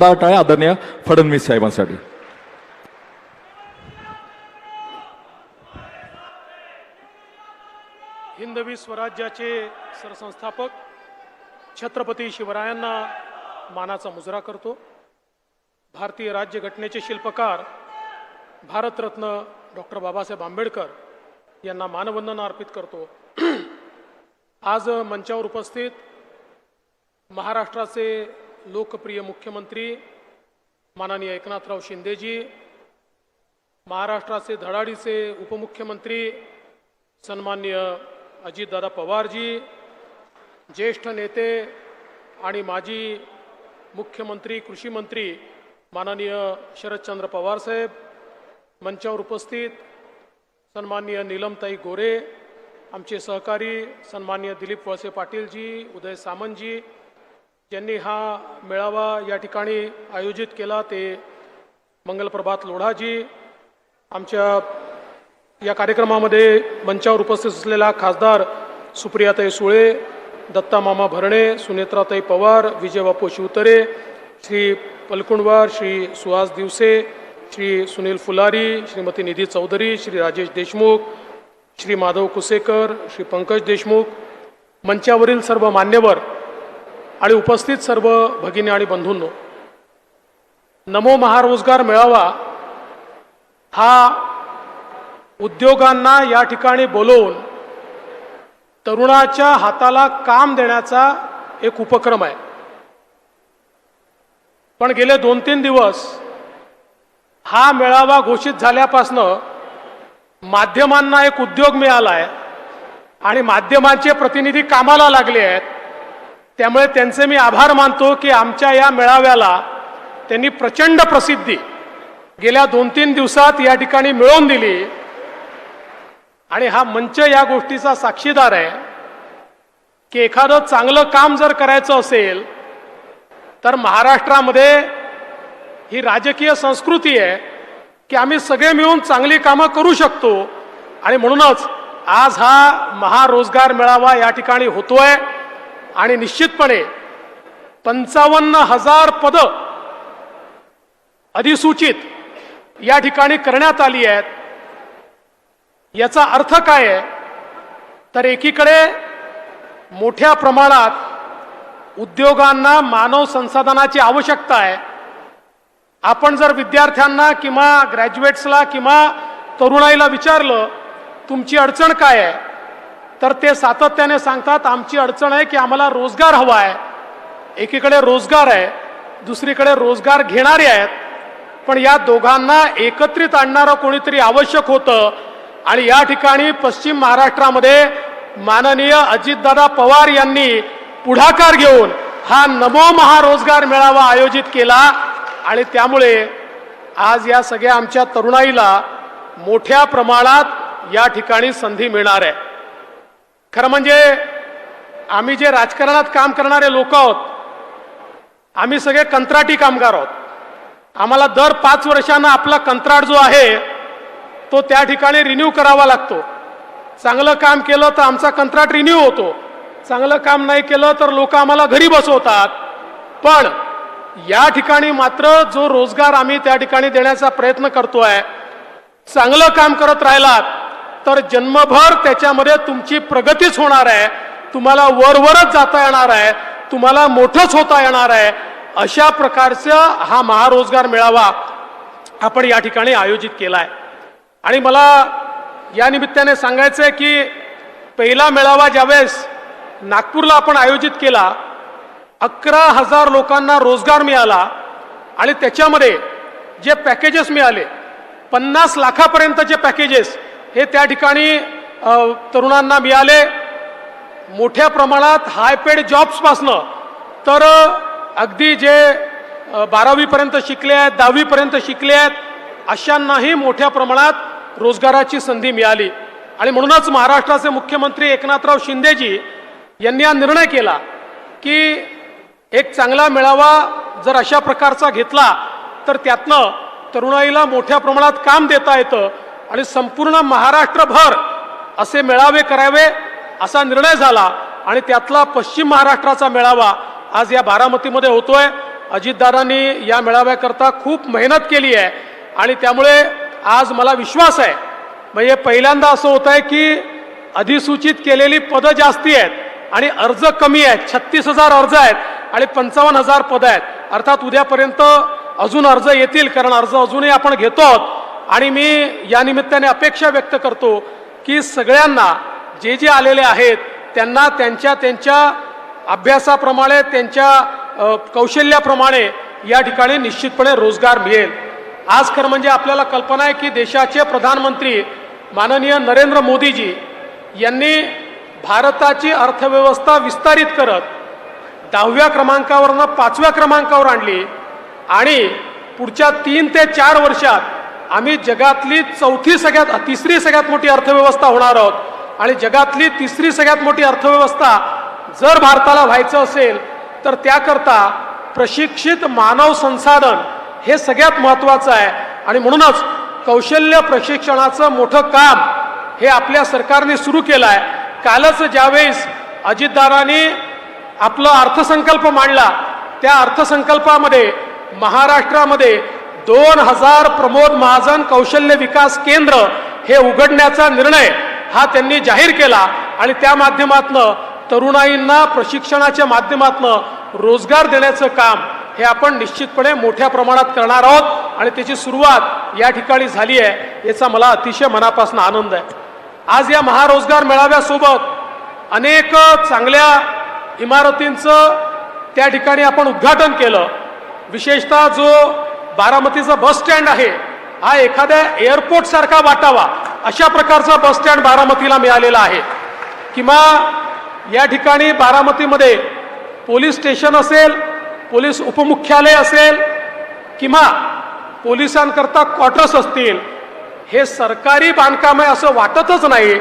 टाळ्या आदरणीय फडणवीस साहेबांसाठी. हिंदवी स्वराज्याचे सरसंस्थापक छत्रपती शिवरायांना मानाचा मुजरा करतो. भारतीय राज्यघटनेचे शिल्पकार भारतरत्न डॉक्टर बाबासाहेब आंबेडकर यांना मानवंदना अर्पित करतो. आज मंचावर उपस्थित महाराष्ट्राचे लोकप्रिय मुख्यमंत्री माननीय एकनाथराव शिंदेजी, महाराष्ट्राचे धडाडीचे उपमुख्यमंत्री सन्माननीय अजितदादा पवारजी, ज्येष्ठ नेते आणि माजी मुख्यमंत्री कृषी मंत्री माननीय शरदचंद्र पवार साहेब, मंचावर उपस्थित सन्माननीय नीलमताई गोरे, आमचे सहकारी सन्माननीय दिलीप वळसे पाटीलजी, उदय सामंतजी, ज्यांनी हा मेळावा या ठिकाणी आयोजित केला ते मंगलप्रभात लोढाजी, आमच्या या कार्यक्रमामध्ये मंचावर उपस्थित असलेला खासदार सुप्रियाताई सुळे, दत्ता मामा भरणे, सुनेत्राताई पवार, विजय बापू शिवतरे, श्री पलकुंडवार, श्री सुहास दिवसे, श्री सुनील फुलारी, श्रीमती निधी चौधरी, श्री राजेश देशमुख, श्री माधव कुसेकर, श्री पंकज देशमुख, मंचावरील सर्व मान्यवर आणि उपस्थित सर्व भगिनी आणि बंधूंनो, नमो महारोजगार मेळावा हा उद्योगांना या ठिकाणी बोलवून तरुणाच्या हाताला काम देण्याचा एक उपक्रम आहे. पण गेले 2-3 दिवस हा मेळावा घोषित झाल्यापासनं माध्यमांना एक उद्योग मिळाला आहे आणि माध्यमांचे प्रतिनिधी कामाला लागले आहेत. त्यामुळे त्यांचे मी आभार मानतो की आमच्या या मेळाव्याला त्यांनी प्रचंड प्रसिद्धी गेल्या 2-3 दिवसात या ठिकाणी मिळवून दिली आणि हा मंच या गोष्टीचा साक्षीदार आहे की एखादं चांगलं काम जर करायचं असेल तर महाराष्ट्रामध्ये ही राजकीय संस्कृती आहे की आम्ही सगळे मिळून चांगली कामं करू शकतो. आणि म्हणूनच आज हा महारोजगार मेळावा या ठिकाणी होतोय आणि निश्चितपणे 55,000 पदं अधिसूचित या ठिकाणी करण्यात आली आहेत. याचा अर्थ काय आहे तर एकीकडे मोठ्या प्रमाणात उद्योगांना मानव संसाधनाची आवश्यकता आहे. आपण जर विद्यार्थ्यांना किंवा ग्रॅज्युएट्सला किंवा तरुणाईला विचारलं तुमची अडचण काय आहे तर ते सातत्याने सांगतात आमची अडचण आहे की आम्हाला रोजगार हवा आहे. एकीकडे रोजगार आहे, दुसरीकडे रोजगार घेणारे आहेत, पण या दोघांना एकत्रित आणणारं कोणीतरी आवश्यक होतं. आणि या ठिकाणी पश्चिम महाराष्ट्रामध्ये माननीय अजितदादा पवार यांनी पुढाकार घेऊन हा नमो महारोजगार मेळावा आयोजित केला आणि त्यामुळे आज या सगळ्या आमच्या तरुणाईला मोठ्या प्रमाणात या ठिकाणी संधी मिळणार आहे. खरं म्हणजे आम्ही जे राजकारणात काम करणारे लोक आहोत, आम्ही सगळे कंत्राटी कामगार आहोत. आम्हाला दर 5 वर्षांना आपला कंत्राट जो आहे तो त्या ठिकाणी रिन्यू करावा लागतो. चांगलं काम केलं तर आमचा कंत्राट रिन्यू होतो, चांगलं काम नाही केलं तर लोक आम्हाला घरी बसवतात. पण या ठिकाणी मात्र जो रोजगार आम्ही त्या ठिकाणी देण्याचा प्रयत्न करतोय, चांगलं काम करत राहिलात तर जन्मभर त्याच्यामध्ये तुमची प्रगतीच होणार आहे, तुम्हाला वरवरच जाता येणार आहे, तुम्हाला मोठंच होता येणार आहे. अशा प्रकारचा हा महारोजगार मेळावा आपण या ठिकाणी आयोजित केला आहे. आणि मला या निमित्ताने सांगायचं आहे की पहिला मेळावा ज्यावेळेस नागपूरला आपण आयोजित केला 11,000 लोकांना रोजगार मिळाला आणि त्याच्यामध्ये जे पॅकेजेस मिळाले 50 लाखापर्यंतचे पॅकेजेस हे त्या ठिकाणी तरुणांना मिळाले. मोठ्या प्रमाणात हायपेड जॉब्सपासनं तर अगदी जे 12वीपर्यंत शिकले आहेत, 10वीपर्यंत शिकले आहेत अशांनाही मोठ्या प्रमाणात रोजगाराची संधी मिळाली. आणि म्हणूनच महाराष्ट्राचे मुख्यमंत्री एकनाथराव शिंदेजी यांनी हा निर्णय केला की एक चांगला मेळावा जर अशा प्रकारचा घेतला तर त्यातनं तरुणाईला मोठ्या प्रमाणात काम देता येतं आणि संपूर्ण महाराष्ट्रभर असे मेळावे करावे असा निर्णय झाला. आणि त्यातला पश्चिम महाराष्ट्राचा मेळावा आज या बारामतीमध्ये होतोय. अजितदादांनी या मेळाव्याकरता खूप मेहनत केली आहे आणि त्यामुळे आज मला विश्वास आहे, म्हणजे पहिल्यांदा असं होत आहे की अधिसूचित केलेली पदं जास्ती आहेत आणि अर्ज कमी आहेत. 36,000 अर्ज आहेत आणि 55,000 पदं आहेत. अर्थात उद्यापर्यंत अजून अर्ज येतील, कारण अर्ज अजूनही आपण घेतो आहोत. आणि मी या निमित्ताने अपेक्षा व्यक्त करतो की सगळ्यांना जे जे आलेले आहेत त्यांना त्यांच्या त्यांच्या अभ्यासाप्रमाणे, त्यांच्या कौशल्याप्रमाणे या ठिकाणी निश्चितपणे रोजगार मिळेल. आज खरं म्हणजे आपल्याला कल्पना आहे की देशाचे प्रधानमंत्री माननीय नरेंद्र मोदीजी यांनी भारताची अर्थव्यवस्था विस्तारित करत 10व्या क्रमांकावरनं 5व्या क्रमांकावर आणली आणि पुढच्या 3 ते 4 वर्षात आम्ही जगातली तिसरी सगळ्यात मोठी अर्थव्यवस्था होणार आहोत. आणि जगातली तिसरी सगळ्यात मोठी अर्थव्यवस्था जर भारताला व्हायचं असेल तर त्याकरता प्रशिक्षित मानव संसाधन हे सगळ्यात महत्त्वाचं आहे. आणि म्हणूनच कौशल्य प्रशिक्षणाचं मोठं काम हे आपल्या सरकारने सुरू केलं आहे. कालच ज्यावेळेस अजितदादांनी आपला अर्थसंकल्प मांडला, त्या अर्थसंकल्पामध्ये महाराष्ट्रामध्ये 2000 प्रमोद महाजन कौशल्य विकास केंद्र हे उघडण्याचा निर्णय हा त्यांनी जाहीर केला आणि त्या माध्यमातनं तरुणाईंना प्रशिक्षणाच्या माध्यमातनं रोजगार देण्याचं काम हे आपण निश्चितपणे मोठ्या प्रमाणात करणार आहोत आणि त्याची सुरुवात या ठिकाणी झाली आहे. याचा मला अतिशय मनापासून आनंद आहे. आज या महारोजगार मेळाव्यासोबत अनेक चांगल्या इमारतींचं त्या ठिकाणी आपण उद्घाटन केलं. विशेषतः जो बारामतीचा बस स्टँड आहे हा एखाद्या एअरपोर्ट सारखा वाटावा अशा प्रकारचा बस स्टँड बारामतीला मिळालेला आहे. किंवा या ठिकाणी बारामतीमध्ये पोलीस स्टेशन असेल, पोलीस उपमुख्यालय असेल किंवा पोलिसांकरता क्वार्टर्स असतील, हे सरकारी बांधकाम आहे असं वाटतच नाही.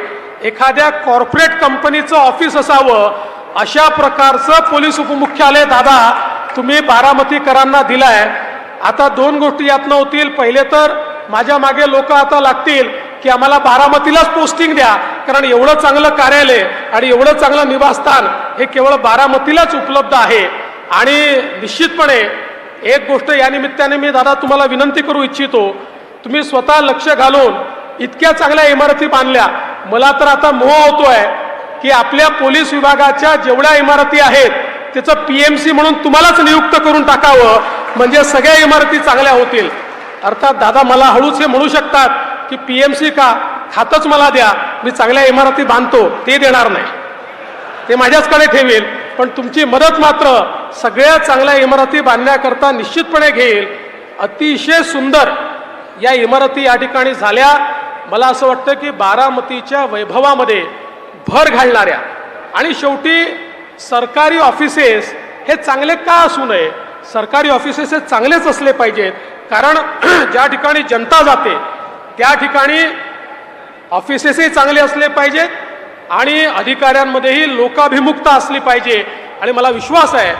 एखाद्या कॉर्पोरेट कंपनीचं ऑफिस असावं अशा प्रकारचं पोलीस उपमुख्यालय दादा तुम्ही बारामतीकरांना दिलाय. आता 2 गोष्टी यातनं होतील. पहिले तर माझ्या मागे लोक आता लागतील की आम्हाला बारामतीलाच पोस्टिंग द्या, कारण एवढं चांगलं कार्यालय आणि एवढं चांगलं निवासस्थान हे केवळ बारामतीलाच उपलब्ध आहे. आणि निश्चितपणे एक गोष्ट या निमित्ताने मी दादा तुम्हाला विनंती करू इच्छितो, तुम्ही स्वतः लक्ष घालून इतक्या चांगल्या इमारती बांधल्या. मला तर आता मोह होतोय की आपल्या पोलीस विभागाच्या जेवढ्या इमारती आहेत त्याचं PMC म्हणून तुम्हालाच नियुक्त करून टाकावं, म्हणजे सगळ्या इमारती चांगल्या होतील. अर्थात दादा मला हळूच हे म्हणू शकतात की PMC का, खातच मला द्या, मी चांगल्या इमारती बांधतो. ते देणार नाही, ते माझ्याचकडे ठेवेल. पण तुमची मदत मात्र सगळ्या चांगल्या इमारती बांधण्याकरता निश्चितपणे घेईल. अतिशय सुंदर या इमारती या ठिकाणी झाल्या. मला असं वाटतं की बारामतीच्या वैभवामध्ये भर घालणाऱ्या आणि शेवटी सरकारी ऑफिसेस हे चांगले का असू नये, सरकारी ऑफिसेस हे चांगलेच असले पाहिजेत. कारण ज्या ठिकाणी जनता जाते त्या ठिकाणी ऑफिसेसही चांगले असले पाहिजेत आणि अधिकाऱ्यांमध्येही लोकाभिमुखता असली पाहिजे. आणि मला विश्वास आहे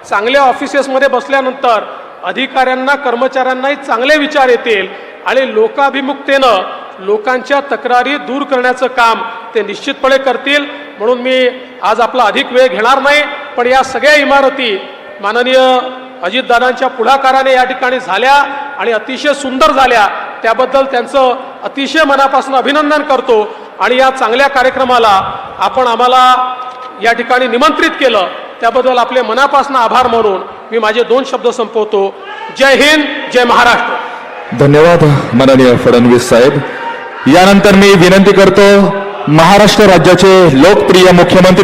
चांगल्या ऑफिसेसमध्ये बसल्यानंतर अधिकाऱ्यांना, कर्मचाऱ्यांनाही चांगले विचार येतील आणि लोकाभिमुखतेनं लोकांच्या तक्रारी दूर करण्याचं काम ते निश्चितपणे करतील. म्हणून मी आज आपला अधिक वेळ घेणार नाही, पण या सगळ्या इमारती माननीय अजितदादांच्या पुढाकाराने या ठिकाणी झाल्या आणि अतिशय सुंदर झाल्या. त्याबद्दल त्यांचं अतिशय मनापासून अभिनंदन करतो. आणि या चांगल्या कार्यक्रमाला आपण आम्हाला या ठिकाणी निमंत्रित केलं त्याबद्दल आपले मनापासून आभार मानून मी माझे 2 शब्द संपवतो. जय हिंद, जय महाराष्ट्र. धन्यवाद माननीय फडणवीस साहेब. यानंतर मी विनंती करतो महाराष्ट्र राज्याचे लोकप्रिय मुख्यमंत्री